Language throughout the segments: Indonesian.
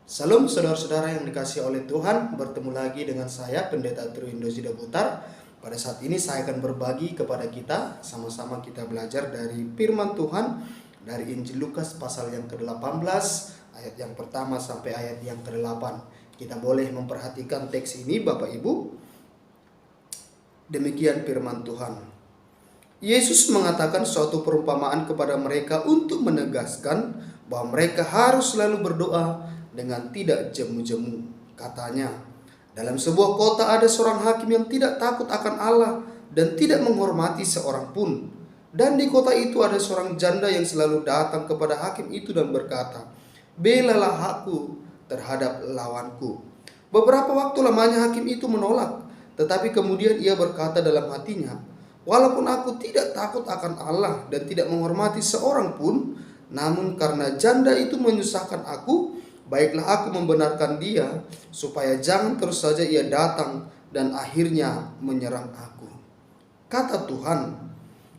Salam saudara-saudara yang dikasihi oleh Tuhan, bertemu lagi dengan saya Pendeta Truindo Zidaputar. Pada saat ini saya akan berbagi kepada kita, sama-sama kita belajar dari firman Tuhan dari Injil Lukas pasal yang ke-18 ayat yang pertama sampai ayat yang ke-8. Kita boleh memperhatikan teks ini Bapak Ibu. Demikian firman Tuhan. Yesus mengatakan suatu perumpamaan kepada mereka untuk menegaskan bahwa mereka harus selalu berdoa dengan tidak jemu-jemu. Katanya, dalam sebuah kota ada seorang hakim yang tidak takut akan Allah dan tidak menghormati seorang pun. Dan di kota itu ada seorang janda yang selalu datang kepada hakim itu dan berkata, "Belalah aku terhadap lawanku." Beberapa waktu lamanya hakim itu menolak, tetapi kemudian ia berkata dalam hatinya, "Walaupun aku tidak takut akan Allah dan tidak menghormati seorang pun, namun karena janda itu menyusahkan aku, baiklah aku membenarkan dia, supaya jangan terus saja ia datang dan akhirnya menyerang aku." Kata Tuhan,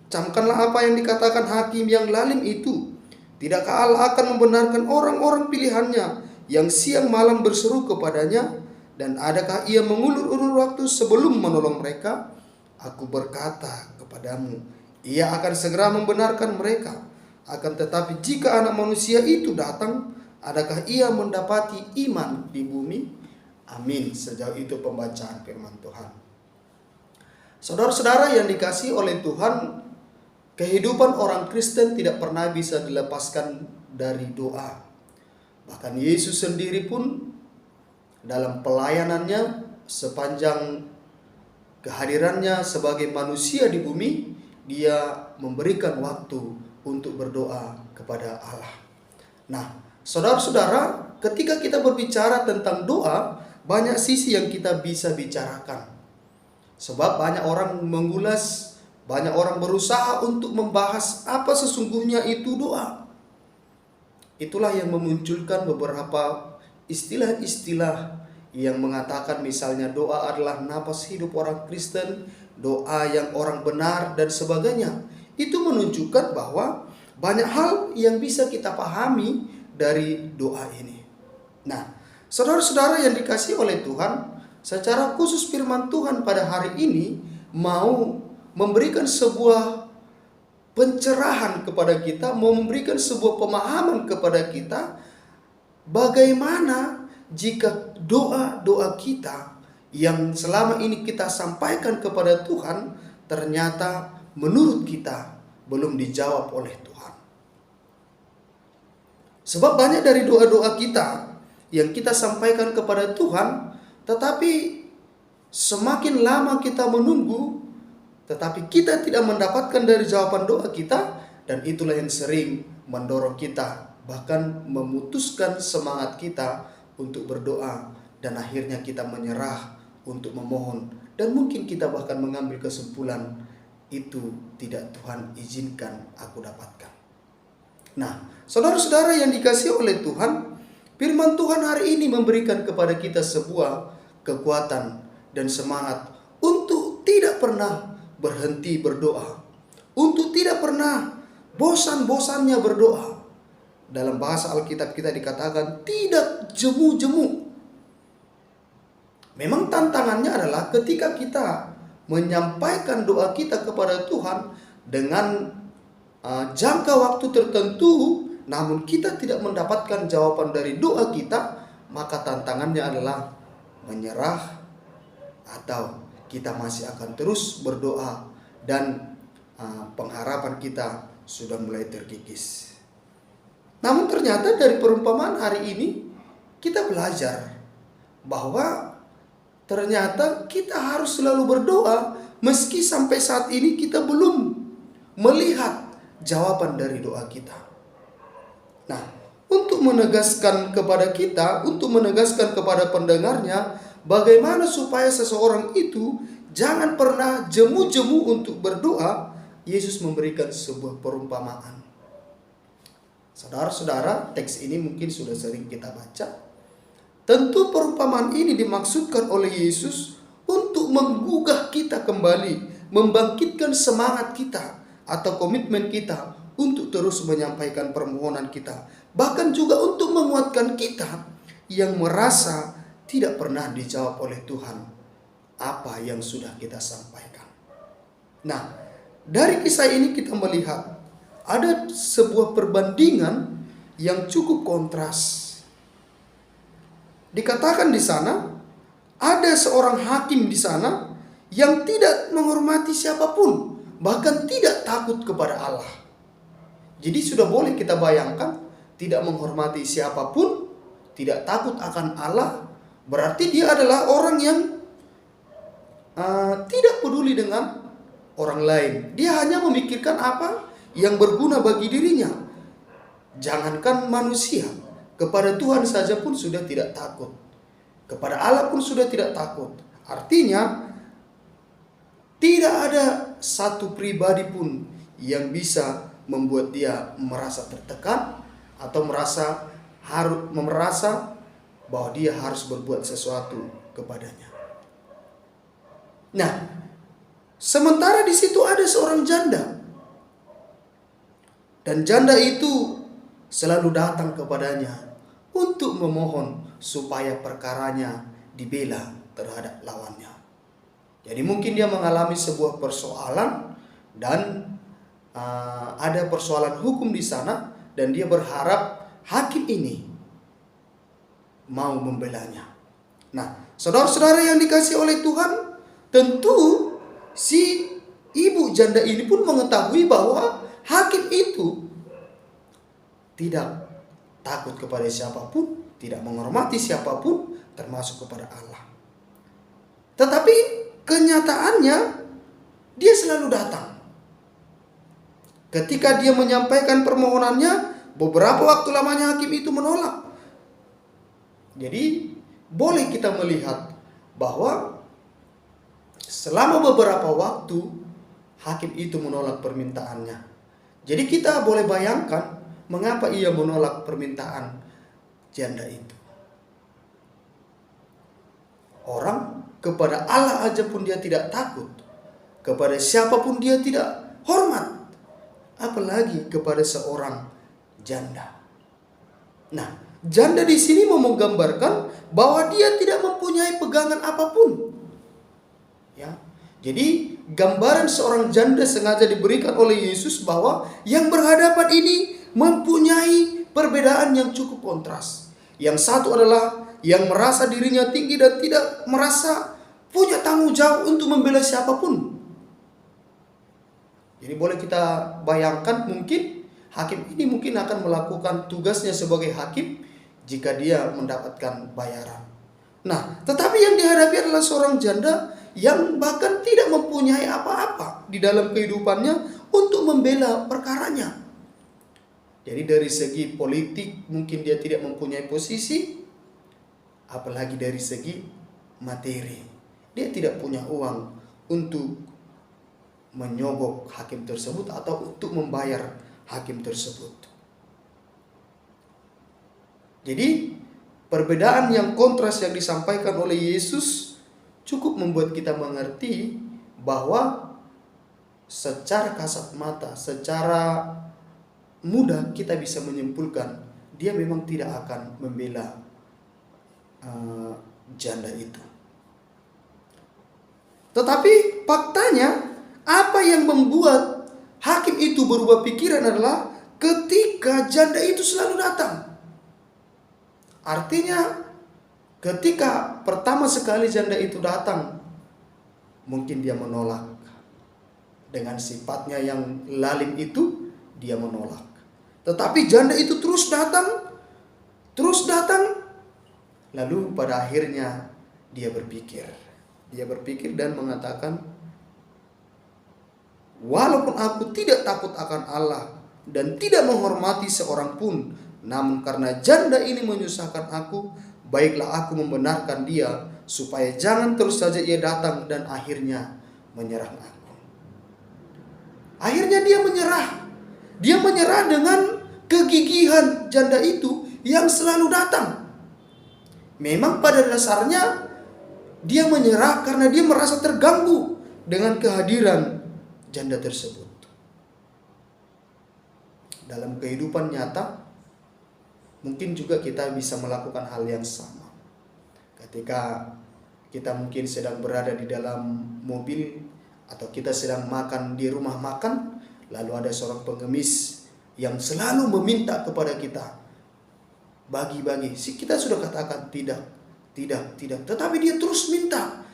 camkanlah apa yang dikatakan hakim yang lalim itu. Tidakkah Allah akan membenarkan orang-orang pilihannya yang siang malam berseru kepadanya? Dan adakah ia mengulur-ulur waktu sebelum menolong mereka? Aku berkata kepadamu, ia akan segera membenarkan mereka. Akan tetapi jika Anak Manusia itu datang, adakah ia mendapati iman di bumi? Amin. Sejauh itu pembacaan firman Tuhan. Saudara-saudara yang dikasihi oleh Tuhan, kehidupan orang Kristen tidak pernah bisa dilepaskan dari doa. Bahkan Yesus sendiri pun dalam pelayanannya sepanjang kehadirannya sebagai manusia di bumi, dia memberikan waktu untuk berdoa kepada Allah. Nah, saudara-saudara, ketika kita berbicara tentang doa, banyak sisi yang kita bisa bicarakan. Sebab banyak orang mengulas, banyak orang berusaha untuk membahas apa sesungguhnya itu doa. Itulah yang memunculkan beberapa istilah-istilah yang mengatakan misalnya doa adalah napas hidup orang Kristen, doa yang orang benar dan sebagainya. Itu menunjukkan bahwa banyak hal yang bisa kita pahami dari doa ini. Nah, saudara-saudara yang dikasihi oleh Tuhan, secara khusus firman Tuhan pada hari ini mau memberikan sebuah pencerahan kepada kita, mau memberikan sebuah pemahaman kepada kita bagaimana jika doa-doa kita yang selama ini kita sampaikan kepada Tuhan ternyata menurut kita belum dijawab oleh Tuhan. Sebab banyak dari doa-doa kita yang kita sampaikan kepada Tuhan, tetapi semakin lama kita menunggu, tetapi kita tidak mendapatkan dari jawaban doa kita, dan itulah yang sering mendorong kita, bahkan memutuskan semangat kita untuk berdoa, dan akhirnya kita menyerah untuk memohon, dan mungkin kita bahkan mengambil kesimpulan, itu tidak Tuhan izinkan aku dapatkan. Nah, saudara-saudara yang dikasihi oleh Tuhan, firman Tuhan hari ini memberikan kepada kita sebuah kekuatan dan semangat untuk tidak pernah berhenti berdoa, untuk tidak pernah bosan-bosannya berdoa. Dalam bahasa Alkitab kita dikatakan tidak jemu-jemu. Memang tantangannya adalah ketika kita menyampaikan doa kita kepada Tuhan dengan jangka waktu tertentu, namun kita tidak mendapatkan jawaban dari doa kita, maka tantangannya adalah menyerah atau kita masih akan terus berdoa dan pengharapan kita sudah mulai terkikis. Namun ternyata dari perumpamaan hari ini kita belajar bahwa ternyata kita harus selalu berdoa meski sampai saat ini kita belum melihat jawaban dari doa kita. Nah, untuk menegaskan kepada kita, untuk menegaskan kepada pendengarnya, bagaimana supaya seseorang itu jangan pernah jemu-jemu untuk berdoa, Yesus memberikan sebuah perumpamaan. Saudara-saudara, teks ini mungkin sudah sering kita baca. Tentu perumpamaan ini dimaksudkan oleh Yesus untuk menggugah kita kembali, membangkitkan semangat kita atau komitmen kita untuk terus menyampaikan permohonan kita. Bahkan juga untuk menguatkan kita yang merasa tidak pernah dijawab oleh Tuhan apa yang sudah kita sampaikan. Nah, dari kisah ini kita melihat ada sebuah perbandingan yang cukup kontras. Dikatakan di sana ada seorang hakim di sana yang tidak menghormati siapapun, bahkan tidak takut kepada Allah. Jadi sudah boleh kita bayangkan, tidak menghormati siapapun, tidak takut akan Allah, berarti dia adalah orang yang tidak peduli dengan orang lain. Dia hanya memikirkan apa yang berguna bagi dirinya. Jangankan manusia, kepada Tuhan saja pun sudah tidak takut. Kepada Allah pun sudah tidak takut. Artinya, tidak ada satu pribadi pun yang bisa membuat dia merasa tertekan atau merasa bahwa dia harus berbuat sesuatu kepadanya. Nah, sementara di situ ada seorang janda. Dan janda itu selalu datang kepadanya untuk memohon supaya perkaranya dibela terhadap lawannya. Jadi mungkin dia mengalami sebuah persoalan dan ada persoalan hukum di sana, dan dia berharap hakim ini mau membelanya. Nah, saudara-saudara yang dikasihi oleh Tuhan, tentu si ibu janda ini pun mengetahui bahwa hakim itu tidak takut kepada siapapun, tidak menghormati siapapun, termasuk kepada Allah. Tetapi kenyataannya dia selalu datang. Ketika dia menyampaikan permohonannya, beberapa waktu lamanya hakim itu menolak. Jadi boleh kita melihat bahwa selama beberapa waktu hakim itu menolak permintaannya. Jadi kita boleh bayangkan mengapa ia menolak permintaan janda itu. Orang kepada Allah aja pun dia tidak takut, kepada siapapun dia tidak hormat, apalagi kepada seorang janda. Nah, janda di sini mau menggambarkan bahwa dia tidak mempunyai pegangan apapun. Ya. Jadi gambaran seorang janda sengaja diberikan oleh Yesus bahwa yang berhadapan ini mempunyai perbedaan yang cukup kontras. Yang satu adalah yang merasa dirinya tinggi dan tidak merasa punya tanggung jawab untuk membela siapapun. Jadi boleh kita bayangkan, mungkin hakim ini mungkin akan melakukan tugasnya sebagai hakim jika dia mendapatkan bayaran. Nah, tetapi yang dihadapi adalah seorang janda yang bahkan tidak mempunyai apa-apa di dalam kehidupannya untuk membela perkaranya. Jadi dari segi politik mungkin dia tidak mempunyai posisi, apalagi dari segi materi. Dia tidak punya uang untuk menyogok hakim tersebut atau untuk membayar hakim tersebut. Jadi perbedaan yang kontras yang disampaikan oleh Yesus cukup membuat kita mengerti bahwa secara kasat mata, secara mudah kita bisa menyimpulkan dia memang tidak akan membela janda itu. Tetapi faktanya apa yang membuat hakim itu berubah pikiran adalah ketika janda itu selalu datang. Artinya ketika pertama sekali janda itu datang, mungkin dia menolak. Dengan sifatnya yang lalim itu, dia menolak. Tetapi janda itu terus datang, lalu pada akhirnya dia berpikir. Dia berpikir dan mengatakan, walaupun aku tidak takut akan Allah dan tidak menghormati seorang pun, namun karena janda ini menyusahkan aku, baiklah aku membenarkan dia, supaya jangan terus saja ia datang dan akhirnya menyerang aku. Akhirnya dia menyerah. Dia menyerah dengan kegigihan janda itu yang selalu datang. Memang pada dasarnya dia menyerah karena dia merasa terganggu dengan kehadiran janda tersebut. Dalam kehidupan nyata, Mungkin juga kita bisa melakukan hal yang sama. Ketika kita mungkin sedang berada di dalam mobil atau kita sedang makan di rumah makan, lalu ada seorang pengemis yang selalu meminta kepada kita, bagi-bagi. Kita sudah katakan tidak. Tetapi dia terus minta.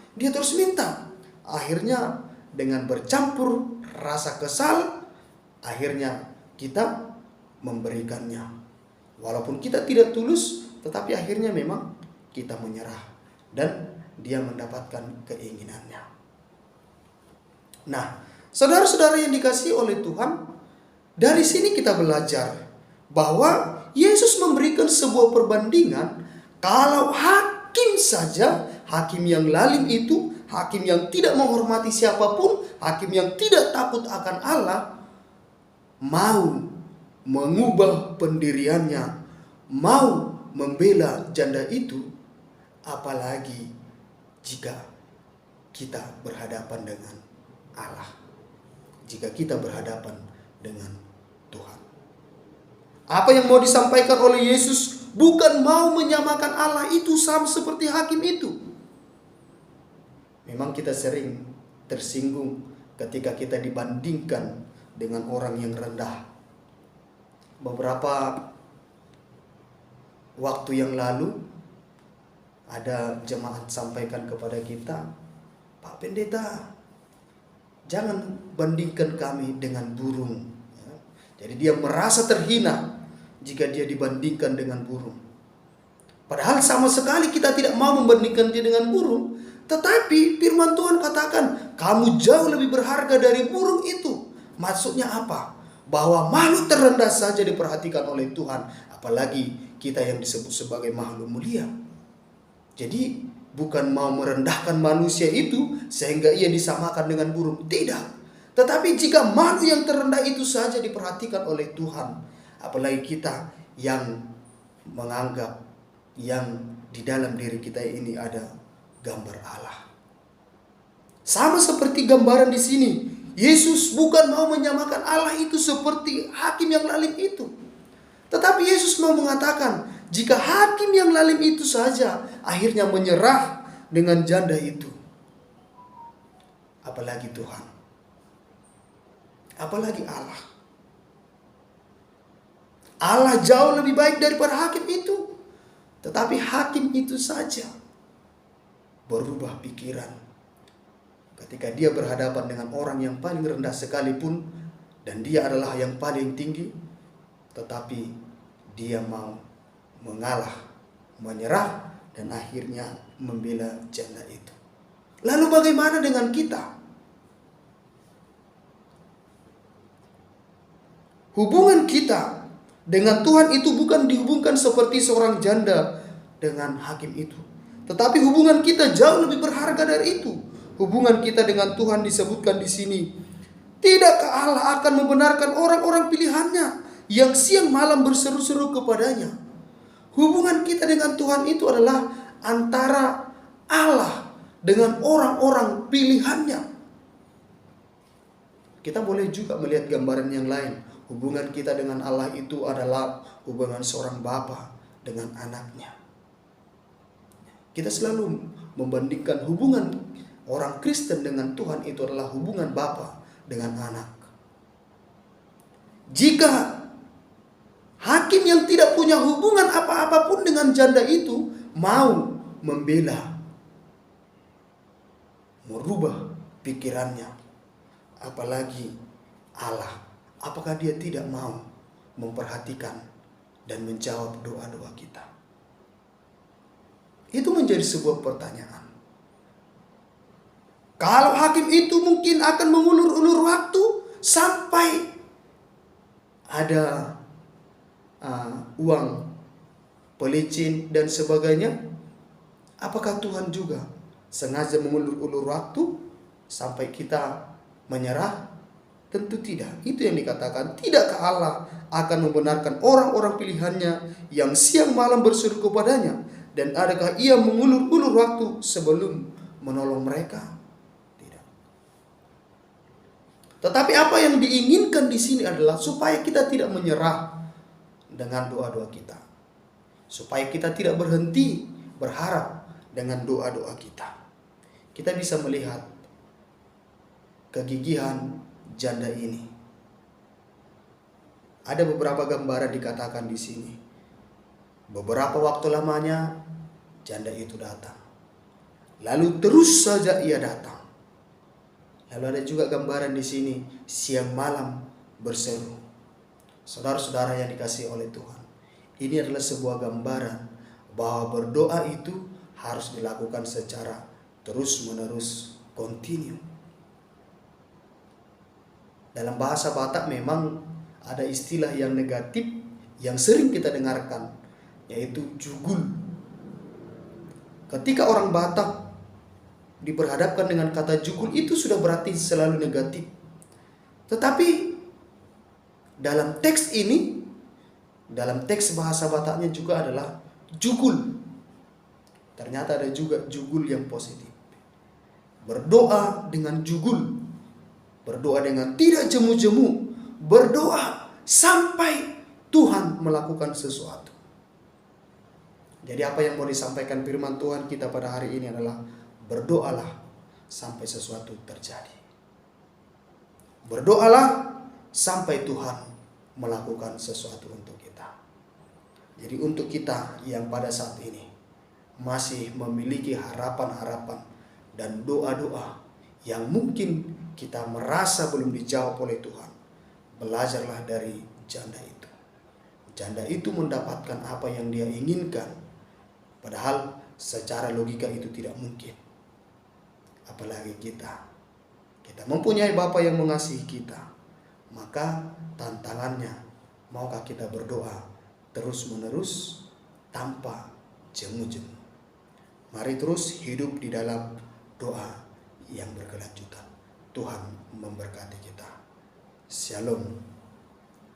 Akhirnya dengan bercampur rasa kesal, akhirnya kita memberikannya. Walaupun kita tidak tulus, tetapi akhirnya memang kita menyerah dan dia mendapatkan keinginannya. Nah, saudara-saudara yang dikasihi oleh Tuhan, dari sini kita belajar bahwa Yesus memberikan sebuah perbandingan. Kalau hakim saja, hakim yang lalim itu, hakim yang tidak menghormati siapapun, hakim yang tidak takut akan Allah, mau mengubah pendiriannya, mau membela janda itu, apalagi jika kita berhadapan dengan Allah, jika kita berhadapan dengan Tuhan. Apa yang mau disampaikan oleh Yesus bukan mau menyamakan Allah itu sama seperti hakim itu. Memang kita sering tersinggung ketika kita dibandingkan dengan orang yang rendah. Beberapa waktu yang lalu ada jemaat sampaikan kepada kita, Pak Pendeta, jangan bandingkan kami dengan burung. Jadi dia merasa terhina jika dia dibandingkan dengan burung. Padahal sama sekali kita tidak mau membandingkan dia dengan burung. Tetapi firman Tuhan katakan, kamu jauh lebih berharga dari burung itu. Maksudnya apa? Bahwa makhluk terendah saja diperhatikan oleh Tuhan, apalagi kita yang disebut sebagai makhluk mulia. Jadi bukan mau merendahkan manusia itu sehingga ia disamakan dengan burung, tidak. Tetapi jika makhluk yang terendah itu saja diperhatikan oleh Tuhan, apalagi kita yang menganggap yang di dalam diri kita ini ada gambar Allah. Sama seperti gambaran di sini, Yesus bukan mau menyamakan Allah itu seperti hakim yang lalim itu. Tetapi Yesus mau mengatakan, jika hakim yang lalim itu saja akhirnya menyerah dengan janda itu, apalagi Tuhan, apalagi Allah. Allah jauh lebih baik daripada hakim itu. Tetapi hakim itu saja berubah pikiran ketika dia berhadapan dengan orang yang paling rendah sekalipun, dan dia adalah yang paling tinggi, tetapi dia mau mengalah, menyerah, dan akhirnya membela janda itu. Lalu bagaimana dengan kita? Hubungan kita dengan Tuhan itu bukan dihubungkan seperti seorang janda dengan hakim itu. Tetapi hubungan kita jauh lebih berharga dari itu. Hubungan kita dengan Tuhan disebutkan di sini. Tidakkah Allah akan membenarkan orang-orang pilihannya yang siang malam berseru-seru kepadanya? Hubungan kita dengan Tuhan itu adalah antara Allah dengan orang-orang pilihannya. Kita boleh juga melihat gambaran yang lain. Hubungan kita dengan Allah itu adalah hubungan seorang bapa dengan anaknya. Kita selalu membandingkan hubungan orang Kristen dengan Tuhan itu adalah hubungan bapa dengan anak. Jika hakim yang tidak punya hubungan apa-apapun dengan janda itu mau membela, merubah pikirannya, apalagi Allah, apakah dia tidak mau memperhatikan dan menjawab doa-doa kita? Itu menjadi sebuah pertanyaan. Kalau hakim itu mungkin akan mengulur-ulur waktu sampai ada uang pelicin dan sebagainya, apakah Tuhan juga sengaja mengulur-ulur waktu sampai kita menyerah? Tentu tidak. Itu yang dikatakan, tidakkah Allah akan membenarkan orang-orang pilihannya yang siang malam berseru kepadanya, dan adakah ia mengulur-ulur waktu sebelum menolong mereka? Tetapi apa yang diinginkan di sini adalah supaya kita tidak menyerah dengan doa-doa kita. supaya kita tidak berhenti berharap dengan doa-doa kita. Kita bisa melihat kegigihan janda ini. Ada beberapa gambaran dikatakan di sini. Beberapa waktu lamanya janda itu datang. Lalu terus saja ia datang. Lalu ada juga gambaran di sini, siang malam berseru. Saudara-saudara yang dikasihi oleh Tuhan, ini adalah sebuah gambaran bahwa berdoa itu harus dilakukan secara terus-menerus, kontinu. Dalam bahasa Batak memang ada istilah yang negatif yang sering kita dengarkan, yaitu jugul. Ketika orang Batak diperhadapkan dengan kata jugul, itu sudah berarti selalu negatif. Tetapi dalam teks ini, dalam teks bahasa Bataknya juga adalah jugul. Ternyata ada juga jugul yang positif. Berdoa dengan jugul, berdoa dengan tidak jemu-jemu, berdoa sampai Tuhan melakukan sesuatu. Jadi apa yang mau disampaikan firman Tuhan kita pada hari ini adalah berdoalah sampai sesuatu terjadi. Berdoalah sampai Tuhan melakukan sesuatu untuk kita. Jadi untuk kita yang pada saat ini masih memiliki harapan-harapan dan doa-doa yang mungkin kita merasa belum dijawab oleh Tuhan, belajarlah dari janda itu. Janda itu mendapatkan apa yang dia inginkan, padahal secara logika itu tidak mungkin. Apalagi kita mempunyai Bapa yang mengasihi kita, maka tantangannya, maukah kita berdoa terus-menerus tanpa jemu-jemu. Mari terus hidup di dalam doa yang berkelanjutan. Tuhan memberkati kita. Shalom.